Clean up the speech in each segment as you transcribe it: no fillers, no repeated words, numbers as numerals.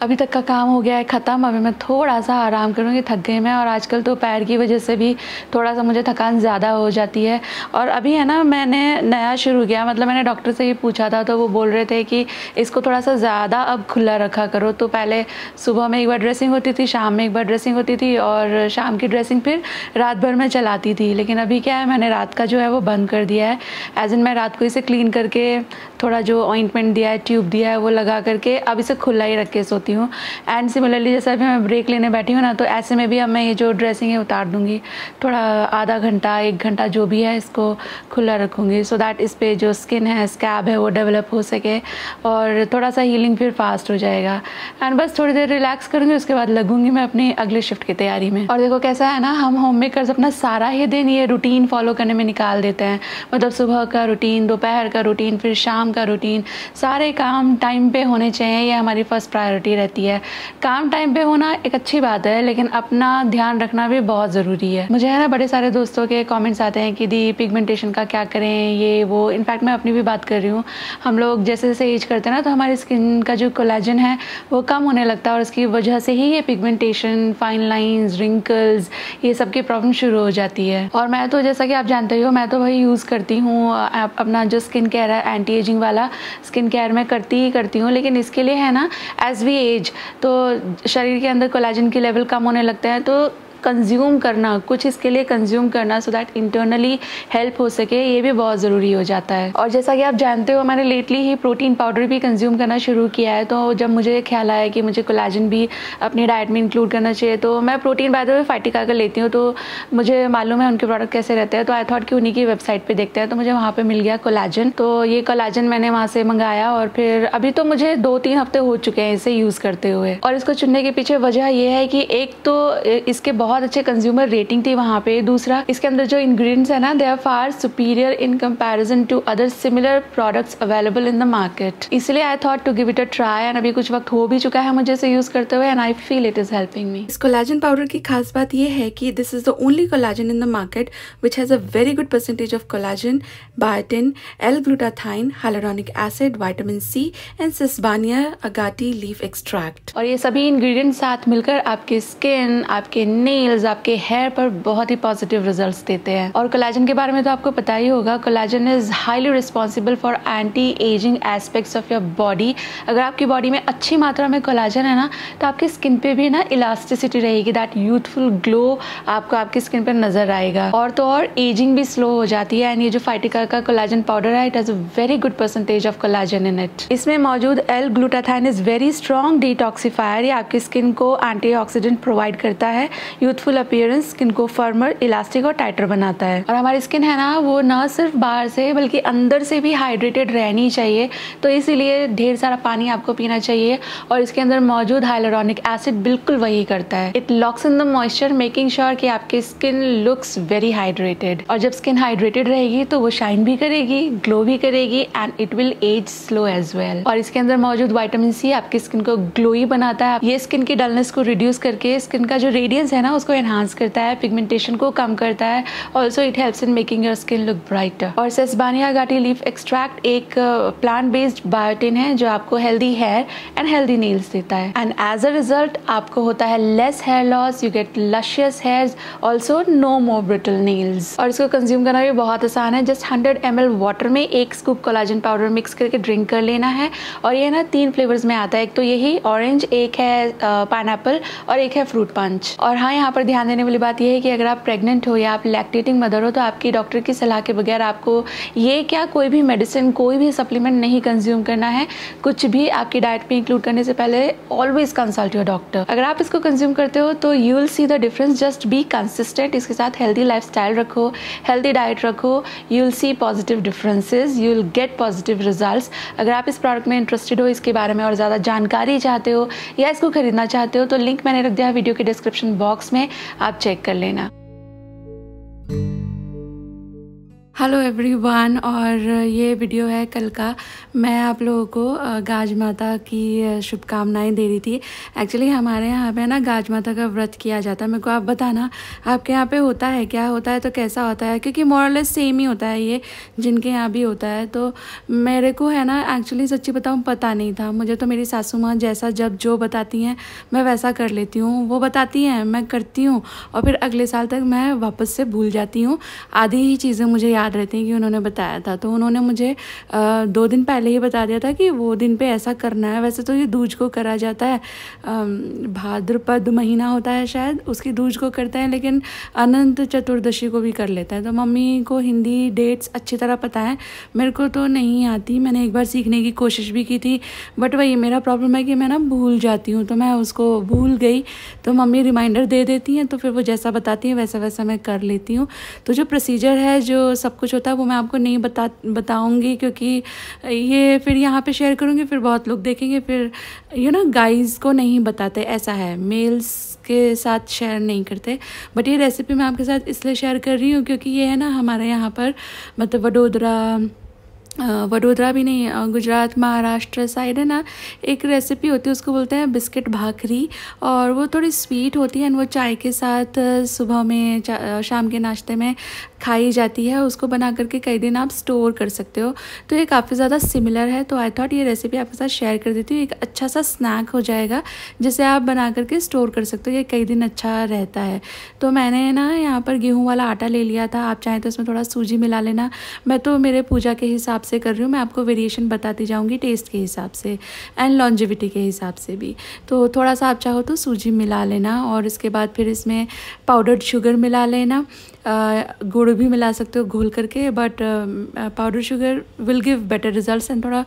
अभी तक का काम हो गया है ख़त्म। अभी मैं थोड़ा सा आराम करूँगी, थक गई मैं। और आजकल तो पैर की वजह से भी थोड़ा सा मुझे थकान ज़्यादा हो जाती है। और अभी है ना, मैंने नया शुरू किया, मतलब मैंने डॉक्टर से ये पूछा था तो वो बोल रहे थे कि इसको थोड़ा सा ज़्यादा अब खुला रखा करो। तो पहले सुबह में एक बार ड्रेसिंग होती थी, शाम में एक बार ड्रेसिंग होती थी, और शाम की ड्रेसिंग फिर रात भर में चलाती थी। लेकिन अभी क्या है, मैंने रात का जो है वो बंद कर दिया है। एज इन मैं रात को इसे क्लीन करके थोड़ा जो ऑइंटमेंट दिया है, ट्यूब दिया है, वो लगा करके अब इसे खुला ही रख के सोती हूँ। एंड सिमिलरली जैसे अभी मैं ब्रेक लेने बैठी हूँ ना, तो ऐसे में भी अब मैं ये जो ड्रेसिंग है उतार दूँगी, थोड़ा आधा घंटा 1 घंटा जो भी है इसको खुला रखूँगी, सो दैट इस पर जो स्किन है, स्कैब है, वो डेवलप हो सके और थोड़ा सा हीलिंग फिर फास्ट हो जाएगा। एंड बस थोड़ी देर रिलैक्स करूँगी, उसके बाद लगूंगी मैं अपनी अगले शिफ्ट की तैयारी में। और देखो कैसा है ना, हम होम मेकर्स अपना सारा ही दिन ये रूटीन फॉलो करने में निकाल देते हैं। मतलब सुबह का रूटीन, दोपहर का रूटीन, फिर शाम का रूटीन, सारे काम टाइम पे होने चाहिए, ये हमारी फर्स्ट प्रायोरिटी रहती है। काम टाइम पे होना एक अच्छी बात है, लेकिन अपना ध्यान रखना भी बहुत ज़रूरी है। मुझे है ना बड़े सारे दोस्तों के कमेंट्स आते हैं कि दी पिगमेंटेशन का क्या करें, ये वो। इनफैक्ट मैं अपनी भी बात कर रही हूँ, हम लोग जैसे जैसे एज करते हैं ना, तो हमारी स्किन का जो कोलेजन है वो कम होने लगता है, और उसकी वजह से ही ये पिगमेंटेशन, फाइन लाइंस, रिंकल्स, ये सब की प्रॉब्लम शुरू हो जाती है। और मैं तो जैसा कि आप जानते हो, मैं तो वही यूज़ करती हूँ अपना जो स्किन केयर है, एंटी एजिंग वाला स्किन केयर मैं करती ही करती हूँ। लेकिन इसके लिए है ना, एज वी एज तो शरीर के अंदर कोलेजन की लेवल कम होने लगते हैं, तो कंज्यूम करना, कुछ इसके लिए कंज्यूम करना, सो दैट इंटरनली हेल्प हो सके, ये भी बहुत ज़रूरी हो जाता है। और जैसा कि आप जानते हो, मैंने लेटली ही प्रोटीन पाउडर भी कंज्यूम करना शुरू किया है। तो जब मुझे ख्याल आया कि मुझे कोलेजन भी अपनी डाइट में इंक्लूड करना चाहिए, तो मैं प्रोटीन बाय द वे फाइटिका का लेती हूँ, तो मुझे मालूम है उनके प्रोडक्ट कैसे रहते हैं। तो आई थॉट कि उन्हीं की वेबसाइट पर देखते हैं, तो मुझे वहाँ पर मिल गया कोलेजन। तो ये कोलेजन मैंने वहाँ से मंगाया, और फिर अभी तो मुझे 2-3 हफ्ते हो चुके हैं इसे यूज़ करते हुए। और इसको चुनने के पीछे वजह ये है कि एक तो इसके बहुत अच्छे कंज्यूमर रेटिंग थी वहाँ पे, दूसरा इसके अंदर जो इंग्रेडिएंट्स है ना, they are far superior in comparison to other similar products available in the market. इसलिए I thought to give it a try. And अभी कुछ वक्त हो भी चुका है मुझे इसे यूज करते हुए, and I feel it is helping me. इस कोलेजन पाउडर की खास बात ये है कि this is the only collagen in the market which has a very good percentage of collagen, biotin, L-glutathione, hyaluronic acid, vitamin C and sesbania agati leaf extract. और ये सभी इंग्रेडिएंट्स साथ मिलकर आपकी स्किन, आपके नेल्स, आपके हेयर पर बहुत ही पॉजिटिव रिजल्ट्स देते हैं। और कोलेजन के बारे में तो आपको पता ही होगा, collagen is highly responsible for anti ageing aspects of your body. अगर आपकी बॉडी में अच्छी मात्रा में कोलेजन है ना, तो आपकी स्किन पे भी ना इलास्टिसिटी रहेगी, दैट यूथफुल ग्लो आपको आपकी स्किन पर नजर आएगा। और तो और एजिंग भी स्लो हो जाती है। एंड ये जो फाइटिका का कोलेजन पाउडर है, it has a very good percentage of collagen in it. इसमें मौजूद L-glutathione is very strong detoxifier. ये आपकी स्किन को एंटीऑक्सीडेंट प्रोवाइड करता है, यूथफुल अपीयरेंस, स्किन को फर्मर, इलास्टिक और टाइटर बनाता है। और हमारी स्किन है ना, वो ना सिर्फ बाहर से बल्कि अंदर से भी हाइड्रेटेड रहनी चाहिए। तो इसीलिए ढेर सारा पानी आपको पीना चाहिए, और इसके अंदर मौजूद हाइलुरोनिक एसिड बिल्कुल वही करता है। It locks in the moisture, making sure कि आपकी स्किन लुक्स वेरी हाइड्रेटेड। और जब स्किन हाइड्रेटेड रहेगी तो वो शाइन भी करेगी, ग्लो भी करेगी, and it will as slow as well. और इसके अंदर मौजूद विटामिन सी आपकी स्किन को ग्लोई बनाता है। ये स्किन की डलनेस को रिड्यूस करके स्किन का जो रेडियंस है ना, उसको एनहांस करता है, पिगमेंटेशन को कम करता है। Also it helps in making your skin look brighter. और सेसबानिया अगाटी लीफ एक्सट्रैक्ट एक प्लांट बेस्ड बायोटिन है, जो आपको healthy hair and healthy nails देता है। एंड एज अ रिजल्ट आपको होता है less hair loss, you get luscious hairs, also no more brittle nails. और इसको कंज्यूम करना भी बहुत आसान है। जस्ट 100 ml वाटर में 1 स्कूप कोलेजन पाउडर मिक्स करके ड्रिंक कर लेना है। और ये ना 3 फ्लेवर्स में आता है, एक तो यही ऑरेंज, एक है पाइनएप्पल, और एक है फ्रूट पंच। और हाँ, यहाँ पर ध्यान देने वाली बात यह है कि अगर आप प्रेग्नेंट हो या आप लैक्टेटिंग मदर हो, तो आपकी डॉक्टर की सलाह के बगैर आपको ये क्या कोई भी मेडिसिन, कोई भी सप्लीमेंट नहीं कंज्यूम करना है। कुछ भी आपकी डाइट में इंक्लूड करने से पहले ऑलवेज कंसल्ट योर डॉक्टर। अगर आप इसको कंज्यूम करते हो तो you will see the difference. Just be consistent, इसके साथ हेल्दी लाइफस्टाइल रखो, हेल्दी डाइट रखो, you will see positive differences, you will get positive results. अगर आप इस प्रोडक्ट में इंटरेस्टेड हो, इसके बारे में और ज़्यादा जानकारी चाहते हो या इसको खरीदना चाहते हो, तो लिंक मैंने रख दिया है वीडियो के डिस्क्रिप्शन बॉक्स में, आप चेक कर लेना। हेलो एवरीवन, और ये वीडियो है कल का। मैं आप लोगों को गाज माता की शुभकामनाएं दे रही थी। एक्चुअली हमारे यहाँ पे ना गाज माता का व्रत किया जाता है। मेरे को आप बताना आपके यहाँ पे होता है, क्या होता है, तो कैसा होता है, क्योंकि मोरलेस सेम ही होता है ये जिनके यहाँ भी होता है। तो मेरे को है ना एक्चुअली सच्ची बताऊँ पता नहीं था। मुझे तो मेरी सासू माँ जैसा जब जो बताती हैं मैं वैसा कर लेती हूँ। वो बताती हैं मैं करती हूँ और फिर अगले साल तक मैं वापस से भूल जाती हूँ। आधी ही चीज़ें मुझे याद रहती हैं कि उन्होंने बताया था। तो उन्होंने मुझे 2 दिन पहले ही बता दिया था कि वो दिन पे ऐसा करना है। वैसे तो ये दूज को करा जाता है, भाद्रपद महीना होता है शायद, उसकी दूज को करते हैं, लेकिन अनंत चतुर्दशी को भी कर लेता है। तो मम्मी को हिंदी डेट्स अच्छी तरह पता है, मेरे को तो नहीं आती। मैंने एक बार सीखने की कोशिश भी की थी, बट वही मेरा प्रॉब्लम है कि मैं ना भूल जाती हूँ। तो मैं उसको भूल गई, तो मम्मी रिमाइंडर दे देती हैं, तो फिर वो जैसा बताती हैं वैसा वैसा मैं कर लेती हूँ। तो जो प्रोसीजर है, जो सब कुछ होता है, वो मैं आपको नहीं बताऊंगी, क्योंकि ये फिर यहाँ पे शेयर करूँगी फिर बहुत लोग देखेंगे, फिर गाइज़ को नहीं बताते, ऐसा है, मेल्स के साथ शेयर नहीं करते। बट ये रेसिपी मैं आपके साथ इसलिए शेयर कर रही हूँ क्योंकि ये है ना हमारे यहाँ पर, मतलब वडोदरा भी नहीं, गुजरात महाराष्ट्र साइड है ना, एक रेसिपी होती है, उसको बोलते हैं बिस्किट भाकरी। और वो थोड़ी स्वीट होती है, वो चाय के साथ सुबह में शाम के नाश्ते में खाई जाती है। उसको बना करके कई दिन आप स्टोर कर सकते हो। तो ये काफ़ी ज़्यादा सिमिलर है, तो आई थॉट ये रेसिपी आपके साथ शेयर कर देती हूँ। एक अच्छा सा स्नैक हो जाएगा जिसे आप बना करके स्टोर कर सकते हो, ये कई दिन अच्छा रहता है। तो मैंने ना यहाँ पर गेहूँ वाला आटा ले लिया था, आप चाहें तो इसमें थोड़ा सूजी मिला लेना। मैं तो मेरे पूजा के हिसाब से कर रही हूँ, मैं आपको वेरिएशन बताती जाऊँगी टेस्ट के हिसाब से एंड लॉन्जिविटी के हिसाब से भी। तो थोड़ा सा आप चाहो तो सूजी मिला लेना, और इसके बाद फिर इसमें पाउडर्ड शुगर मिला लेना। गुड़ भी मिला सकते हो घोल करके, but powder sugar will give better results and थोड़ा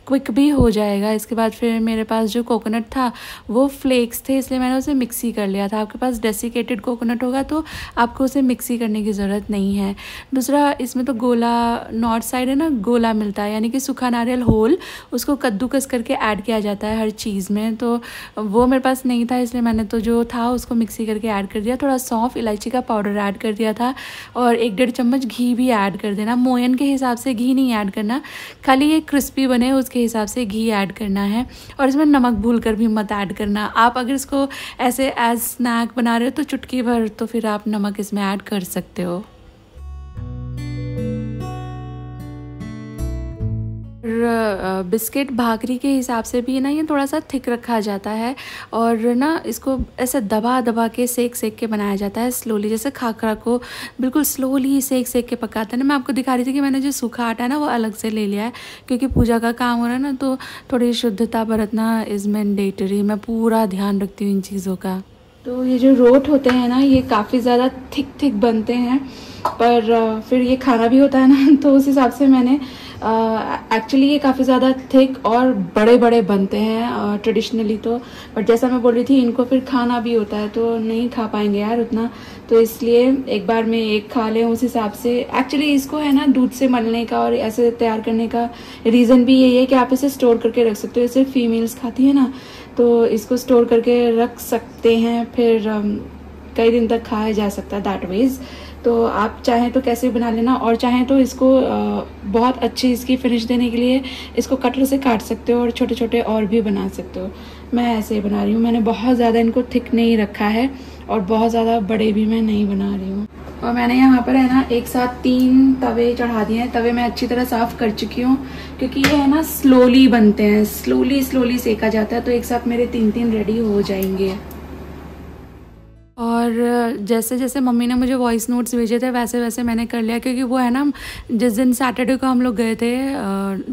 क्विक भी हो जाएगा। इसके बाद फिर मेरे पास जो कोकोनट था वो फ्लेक्स थे, इसलिए मैंने उसे मिक्सी कर लिया था। आपके पास डेसिकेटेड कोकोनट होगा तो आपको उसे मिक्सी करने की ज़रूरत नहीं है। दूसरा, इसमें तो गोला, नॉर्थ साइड है ना, गोला मिलता है, यानी कि सूखा नारियल होल, उसको कद्दूकस करके ऐड किया जाता है हर चीज़ में। तो वो मेरे पास नहीं था, इसलिए मैंने तो जो था उसको मिक्सी करके ऐड कर दिया। थोड़ा सौंफ, इलायची का पाउडर ऐड कर दिया था, और 1-1.5 चम्मच घी भी ऐड कर देना। मोयन के हिसाब से घी नहीं ऐड करना, खाली ये क्रिस्पी बने उसके हिसाब से घी ऐड करना है। और इसमें नमक भूल कर भी मत ऐड करना। आप अगर इसको ऐसे एज स्नैक बना रहे हो तो चुटकी भर तो फिर आप नमक इसमें ऐड कर सकते हो। बिस्किट भाकरी के हिसाब से भी ना ये थोड़ा सा थिक रखा जाता है, और ना इसको ऐसे दबा दबा के सेक के बनाया जाता है स्लोली, जैसे खाखरा को बिल्कुल स्लोली सेक के पकाते हैं ना। मैं आपको दिखा रही थी कि मैंने जो सूखा आटा है ना वो अलग से ले लिया है, क्योंकि पूजा का काम हो रहा है ना, तो थोड़ी शुद्धता बरतना इज़ मैंडेटरी। मैं पूरा ध्यान रखती हूँ इन चीज़ों का। तो ये जो रोट होते हैं ना, ये काफ़ी ज़्यादा थिक बनते हैं, पर फिर ये खाना भी होता है ना, तो उस हिसाब से मैंने एक्चुअली ये काफ़ी ज़्यादा थिक और बड़े बड़े बनते हैं ट्रेडिशनली। तो बट जैसा मैं बोल रही थी, इनको फिर खाना भी होता है, तो नहीं खा पाएंगे यार उतना, तो इसलिए एक बार में एक खा लें उस हिसाब से। एक्चुअली इसको है ना दूध से मलने का और ऐसे तैयार करने का रीज़न भी यही है कि आप इसे स्टोर करके रख सकते हो। सिर्फ फीमेल्स खाती है ना, तो इसको स्टोर करके रख सकते हैं, फिर कई दिन तक खाया जा सकता है दैट वेज। तो आप चाहें तो कैसे बना लेना, और चाहें तो इसको बहुत अच्छी इसकी फिनिश देने के लिए इसको कटर से काट सकते हो और छोटे छोटे और भी बना सकते हो। मैं ऐसे ही बना रही हूँ, मैंने बहुत ज़्यादा इनको थिक नहीं रखा है और बहुत ज़्यादा बड़े भी मैं नहीं बना रही हूँ। और मैंने यहाँ पर है ना एक साथ 3 तवे चढ़ा दिए हैं। तवे मैं अच्छी तरह साफ़ कर चुकी हूँ, क्योंकि ये है ना स्लोली बनते हैं, स्लोली सेका जाता है, तो एक साथ मेरे 3 रेडी हो जाएंगे। और जैसे जैसे मम्मी ने मुझे वॉइस नोट्स भेजे थे वैसे वैसे मैंने कर लिया, क्योंकि वो है ना जिस दिन सैटरडे को हम लोग गए थे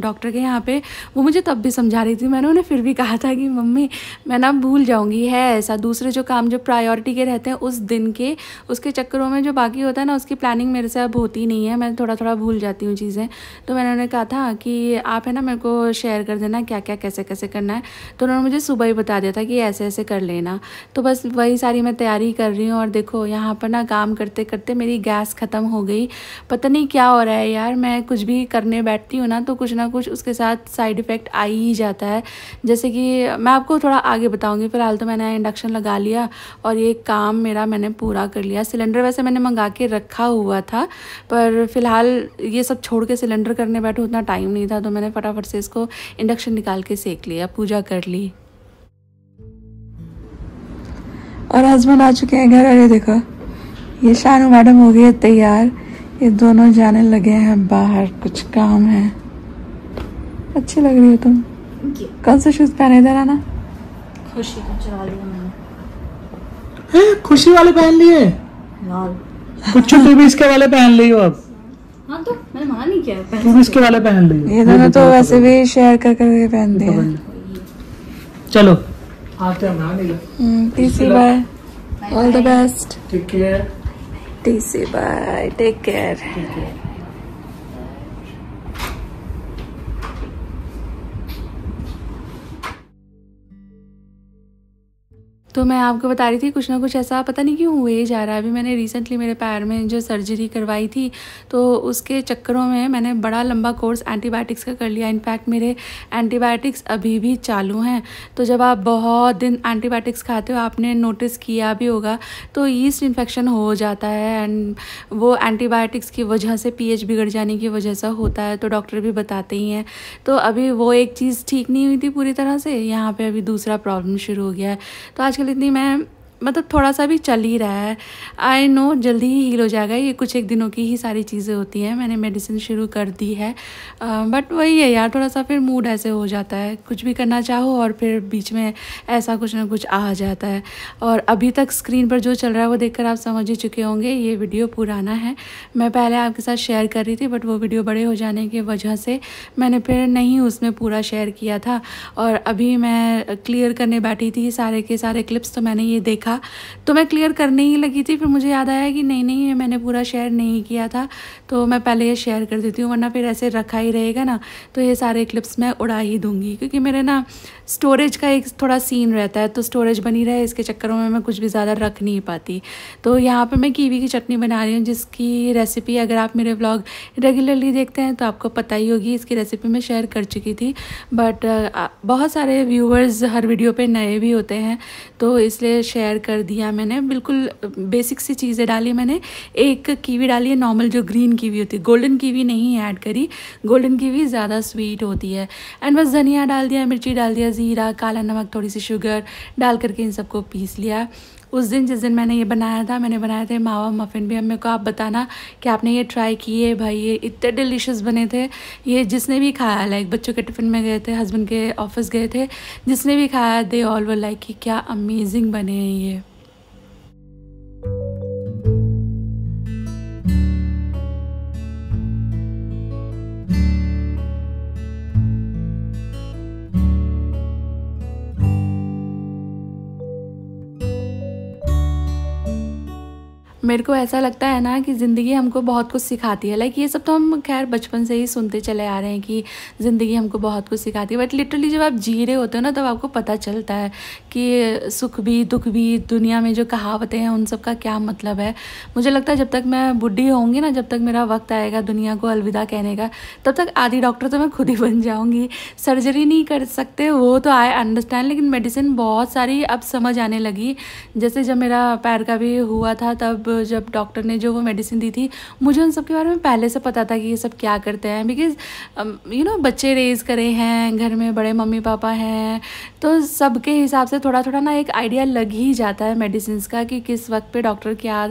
डॉक्टर के यहाँ पे, वो मुझे तब भी समझा रही थी। मैंने उन्हें फिर भी कहा था कि मम्मी मैं ना भूल जाऊँगी, है ऐसा, दूसरे जो काम जो प्रायोरिटी के रहते हैं उस दिन के, उसके चक्करों में जो बाकी होता है ना उसकी प्लानिंग मेरे से अब होती नहीं है, मैं थोड़ा थोड़ा भूल जाती हूँ चीज़ें। तो मैंने उन्हें कहा था कि आप है ना मेरे को शेयर कर देना क्या क्या कैसे कैसे करना है। तो उन्होंने मुझे सुबह ही बता दिया था कि ऐसे ऐसे कर लेना। तो बस वही सारी मैं तैयारी कर रही हूँ और देखो यहाँ पर ना काम करते करते मेरी गैस ख़त्म हो गई। पता नहीं क्या हो रहा है यार, मैं कुछ भी करने बैठती हूँ ना तो कुछ ना कुछ उसके साथ साइड इफ़ेक्ट आ ही जाता है। जैसे कि मैं आपको थोड़ा आगे बताऊँगी, फ़िलहाल तो मैंने इंडक्शन लगा लिया और ये काम मेरा मैंने पूरा कर लिया। सिलेंडर वैसे मैंने मंगा के रखा हुआ था, पर फ़िलहाल ये सब छोड़ के सिलेंडर करने बैठे उतना टाइम नहीं था, तो मैंने फटाफट से इसको इंडक्शन निकाल के सेक लिया, पूजा कर ली। और हस्बैंड आ चुके हैं घर। अरे देखो ये शानू मैडम हो गई है तैयार, ये दोनों जाने लगे हैं बाहर, कुछ काम है। अच्छी लग रही हो तुम। कौन से शूज पहने इधर आना? खुशी का चुरा लिया मैंने। खुशी वाले पहन लिए? लाल। कुछ तू भी इसके वाले पहन ली हो अब। हाँ तो मैंने मना नहीं किया। तू भी इसके वाले पहन ली। ये दोनों तो वैसे भी शेयर कर करके पहन दिए। चलो आते हैं। TC bye, all the best. Take care. TC bye, take care. तो मैं आपको बता रही थी कुछ ना कुछ ऐसा पता नहीं क्यों हुए जा रहा है। अभी मैंने रिसेंटली मेरे पैर में जो सर्जरी करवाई थी तो उसके चक्करों में मैंने बड़ा लंबा कोर्स एंटीबायोटिक्स का कर लिया। इनफैक्ट मेरे एंटीबायोटिक्स अभी भी चालू हैं। तो जब आप बहुत दिन एंटीबायोटिक्स खाते हो, आपने नोटिस किया भी होगा, तो ईस्ट इन्फेक्शन हो जाता है एंड वो एंटीबायोटिक्स की वजह से पीएच बिगड़ जाने की वजह से होता है, तो डॉक्टर भी बताते ही हैं। तो अभी वो एक चीज़ ठीक नहीं हुई थी पूरी तरह से, यहाँ पे अभी दूसरा प्रॉब्लम शुरू हो गया है। तो आजकल इतनी मैं मतलब थोड़ा सा भी चल ही रहा है। आई नो जल्दी ही हील हो जाएगा, ये कुछ एक दिनों की ही सारी चीज़ें होती हैं। मैंने मेडिसिन शुरू कर दी है, बट वही है यार, थोड़ा सा फिर मूड ऐसे हो जाता है, कुछ भी करना चाहो और फिर बीच में ऐसा कुछ ना कुछ आ जाता है। और अभी तक स्क्रीन पर जो चल रहा है वो देखकर आप समझ ही चुके होंगे, ये वीडियो पुराना है। मैं पहले आपके साथ शेयर कर रही थी, बट वो वीडियो बड़े हो जाने की वजह से मैंने फिर नहीं उसमें पूरा शेयर किया था। और अभी मैं क्लियर करने बैठी थी सारे के सारे क्लिप्स, तो मैंने ये देखा तो मैं क्लियर करने ही लगी थी, फिर मुझे याद आया कि नहीं ये मैंने पूरा शेयर नहीं किया था, तो मैं पहले ये शेयर कर देती हूँ, वरना फिर ऐसे रखा ही रहेगा ना, तो ये सारे क्लिप्स मैं उड़ा ही दूँगी। क्योंकि मेरे ना स्टोरेज का एक थोड़ा सीन रहता है, तो स्टोरेज बनी रहे इसके चक्करों में मैं कुछ भी ज़्यादा रख नहीं पाती। तो यहाँ पर मैं कीवी की चटनी बना रही हूँ, जिसकी रेसिपी अगर आप मेरे व्लॉग रेगुलरली देखते हैं तो आपको पता ही होगी। इसकी रेसिपी मैं शेयर कर चुकी थी, बट बहुत सारे व्यूअर्स हर वीडियो पे नए भी होते हैं, तो इसलिए शेयर कर दिया मैंने। बिल्कुल बेसिक सी चीज़ें डाली मैंने। एक कीवी डाली है नॉर्मल, जो ग्रीन कीवी होती है, गोल्डन कीवी नहीं ऐड करी, गोल्डन कीवी ज़्यादा स्वीट होती है। एंड बस धनिया डाल दिया, मिर्ची डाल दिया, ज़ीरा, काला नमक, थोड़ी सी शुगर डाल करके इन सबको पीस लिया। उस दिन जिस दिन मैंने ये बनाया था, मैंने बनाए थे मावा मफ़िन भी। अब मेरे को आप बताना कि आपने ये ट्राई किए भाई, ये इतने डिलीशियस बने थे। ये जिसने भी खाया, लाइक बच्चों के टिफ़िन में गए थे, हस्बैंड के ऑफिस गए थे, जिसने भी खाया दे ऑल वर लाइक कि क्या अमेजिंग बने हैं ये। मेरे को ऐसा लगता है ना कि ज़िंदगी हमको बहुत कुछ सिखाती है। लाइक ये सब तो हम खैर बचपन से ही सुनते चले आ रहे हैं कि ज़िंदगी हमको बहुत कुछ सिखाती है, बट लिटरली जब आप जी रहे होते हो ना, तब आपको पता चलता है कि सुख भी दुख भी, दुनिया में जो कहावतें हैं उन सब का क्या मतलब है। मुझे लगता है जब तक मैं बूढ़ी होंगी ना, जब तक मेरा वक्त आएगा दुनिया को अलविदा कहने का, तब तक आधी डॉक्टर तो मैं खुद ही बन जाऊँगी। सर्जरी नहीं कर सकते वो तो आई अंडरस्टैंड, लेकिन मेडिसिन बहुत सारी अब समझ आने लगी। जैसे जब मेरा पैर का भी हुआ था, तब जब डॉक्टर ने जो वो मेडिसिन दी थी, मुझे उन सब के बारे में पहले से पता था कि ये सब क्या करते हैं। बिकॉज़ यू नो बच्चे रेज करे हैं, घर में बड़े मम्मी पापा हैं, तो सबके हिसाब से थोड़ा थोड़ा ना एक आइडिया लग ही जाता है मेडिसिन का कि किस वक्त पे डॉक्टर क्या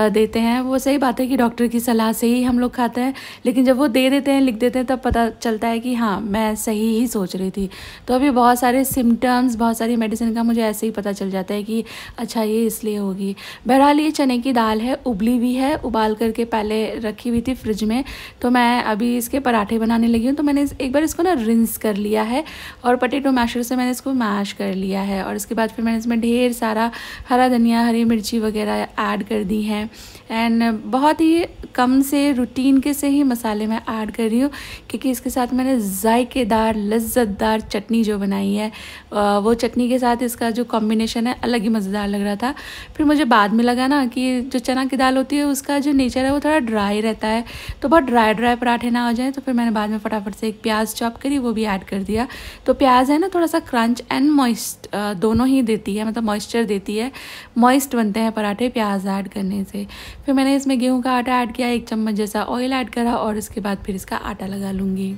देते हैं। वो सही बात है कि डॉक्टर की सलाह से ही हम लोग खाते हैं, लेकिन जब वो दे देते हैं, लिख देते हैं, तब पता चलता है कि हाँ मैं सही ही सोच रही थी। तो अभी बहुत सारे सिम्टम्स, बहुत सारी मेडिसिन का मुझे ऐसे ही पता चल जाता है कि अच्छा ये इसलिए होगी। बहरहाल ये चने की दाल है उबली हुई है, उबाल करके पहले रखी हुई थी फ्रिज में। तो मैं अभी इसके पराठे बनाने लगी हूँ। तो मैंने एक बार इसको ना रिंस कर लिया है और पोटैटो मैशर से मैंने इसको मैश कर लिया है। और इसके बाद फिर मैंने इसमें ढेर सारा हरा धनिया, हरी मिर्ची वगैरह ऐड कर दी हैं। एंड बहुत ही कम से रूटीन के से ही मसाले मैं ऐड कर रही हूँ, क्योंकि इसके साथ मैंने जायकेदार लज्जतदार चटनी जो बनाई है, वो चटनी के साथ इसका जो कॉम्बिनेशन है अलग ही मज़ेदार लग रहा था। फिर मुझे बाद में लगा ना कि जो चना की दाल होती है उसका जो नेचर है वो थोड़ा ड्राई रहता है, तो बहुत ड्राई पराठे ना हो जाए। तो फिर मैंने बाद में फटाफट से एक प्याज चॉप करी, वो भी ऐड कर दिया। तो प्याज है ना थोड़ा सा क्रंच एंड मॉइस्ट दोनों ही देती है, मतलब मॉइस्चर देती है, मॉइस्ट बनते हैं पराठे प्याज ऐड करने से। फिर मैंने इसमें गेहूं का आटा ऐड किया, 1 चम्मच जैसा ऑयल ऐड करा और इसके बाद फिर इसका आटा लगा लूँगी।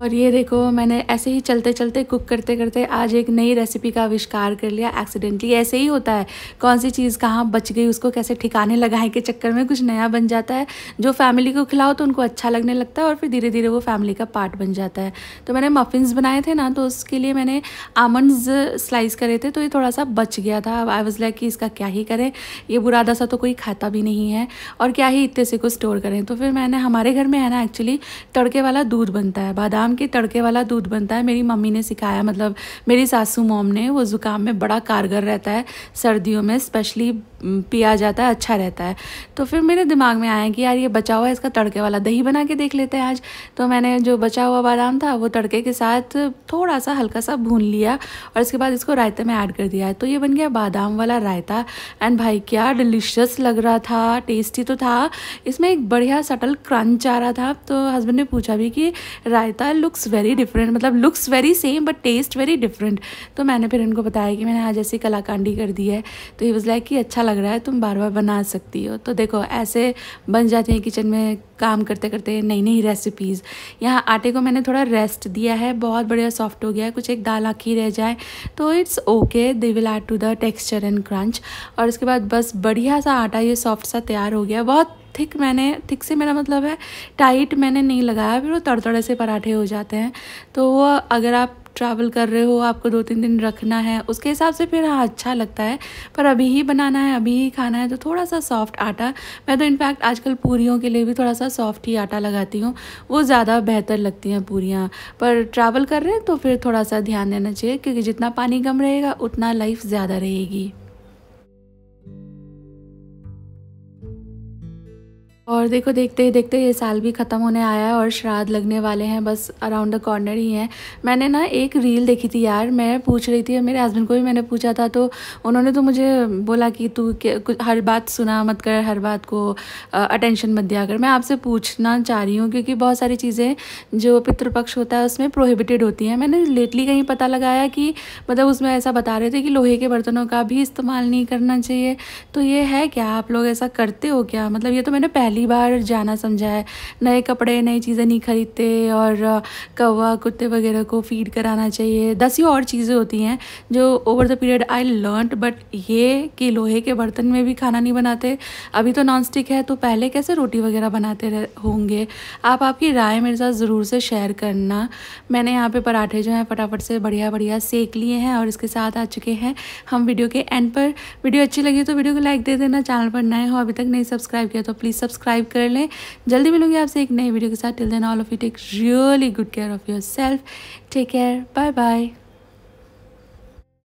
और ये देखो मैंने ऐसे ही चलते चलते कुक करते करते आज एक नई रेसिपी का आविष्कार कर लिया एक्सीडेंटली। ऐसे ही होता है, कौन सी चीज़ कहाँ बच गई उसको कैसे ठिकाने लगाने के चक्कर में कुछ नया बन जाता है। जो फैमिली को खिलाओ तो उनको अच्छा लगने लगता है और फिर धीरे धीरे वो फैमिली का पार्ट बन जाता है। तो मैंने मफ़िन्स बनाए थे ना, तो उसके लिए मैंने आमंड्स स्लाइस करे थे, तो ये थोड़ा सा बच गया था। आई वाज लाइक कि इसका क्या ही करें, ये बुरादा सा तो कोई खाता भी नहीं है और क्या ही इतने से को स्टोर करें। तो फिर मैंने, हमारे घर में है ना एक्चुअली तड़के वाला दूध बनता है, बादाम के तड़के वाला दूध बनता है। मेरी मम्मी ने सिखाया, मतलब मेरी सासू मॉम ने, वो ज़ुकाम में बड़ा कारगर रहता है, सर्दियों में स्पेशली पिया जाता है, अच्छा रहता है। तो फिर मेरे दिमाग में आया कि यार ये बचा हुआ है, इसका तड़के वाला दही बना के देख लेते हैं आज। तो मैंने जो बचा हुआ बादाम था वो तड़के के साथ थोड़ा सा हल्का सा भून लिया और इसके बाद इसको रायते में ऐड कर दिया है। तो ये बन गया बादाम वाला रायता। एंड भाई क्या डिलीशियस लग रहा था, टेस्टी तो था, इसमें एक बढ़िया सटल क्रंच आ रहा था। तो हस्बैंड ने पूछा भी कि रायता लुक्स वेरी डिफरेंट, मतलब looks very same but taste very different. तो मैंने फिर इनको बताया कि मैंने आज ऐसी कलाकांडी कर दी है। तो ये वाज लाइक कि अच्छा लग रहा है, तुम बार बार बना सकती हो। तो देखो ऐसे बन जाते हैं किचन में काम करते करते नई नई रेसिपीज़। यहाँ आटे को मैंने थोड़ा रेस्ट दिया है, बहुत बढ़िया सॉफ्ट हो गया है, कुछ एक दाल आखी रह जाए तो it's okay, they will add to the texture and crunch. और इसके बाद बस बढ़िया सा आटा ये सॉफ्ट सा तैयार हो गया। बहुत थिक से मेरा मतलब है टाइट मैंने नहीं लगाया, फिर वो तड़तड़े से पराठे हो जाते हैं। तो वो अगर आप ट्रैवल कर रहे हो, आपको 2-3 दिन रखना है, उसके हिसाब से फिर हाँ अच्छा लगता है। पर अभी ही बनाना है, अभी ही खाना है, तो थोड़ा सा सॉफ्ट आटा, मैं तो इनफैक्ट आजकल पूरियों के लिए भी थोड़ा सा सॉफ्ट ही आटा लगाती हूँ, वो ज़्यादा बेहतर लगती हैं पूरियाँ। पर ट्रैवल कर रहे हैं तो फिर थोड़ा सा ध्यान देना चाहिए, क्योंकि जितना पानी कम रहेगा उतना लाइफ ज़्यादा रहेगी। और देखो देखते ही देखते ये साल भी ख़त्म होने आया है और श्राद्ध लगने वाले हैं, बस अराउंड द कॉर्नर ही हैं। मैंने ना एक रील देखी थी यार, मैं पूछ रही थी, मेरे हस्बैंड को भी मैंने पूछा था, तो उन्होंने तो मुझे बोला कि तू हर बात सुना मत कर, हर बात को अटेंशन मत दिया कर। मैं आपसे पूछना चाह रही हूँ क्योंकि बहुत सारी चीज़ें जो पितृपक्ष होता है उसमें प्रोहिबिटेड होती हैं। मैंने लेटली कहीं पता लगाया कि मतलब उसमें ऐसा बता रहे थे कि लोहे के बर्तनों का भी इस्तेमाल नहीं करना चाहिए। तो ये है क्या, आप लोग ऐसा करते हो क्या? मतलब ये तो मैंने पहली बार जाना समझा है। नए कपड़े नई चीज़ें नहीं खरीदते और कौवा कुत्ते वगैरह को फीड कराना चाहिए, 10 ही और चीज़ें होती हैं जो over the period I learned. But ये कि लोहे के बर्तन में भी खाना नहीं बनाते, अभी तो नॉन स्टिक है, तो पहले कैसे रोटी वगैरह बनाते होंगे? आप आपकी राय मेरे साथ ज़रूर से शेयर करना। मैंने यहाँ पे पराठे जो हैं फटाफट से बढ़िया बढ़िया सेक लिए हैं और इसके साथ आ चुके हैं हम वीडियो के एंड पर। वीडियो अच्छी लगी तो वीडियो को लाइक दे देना, चैनल पर नए हो अभी तक नहीं सब्सक्राइब किया तो प्लीज़ सब्सक्राइब कर लें। जल्दी मिलूंगी आपसे एक नई वीडियो के साथ। Till then all of you take really good care of your self. Take care, bye bye.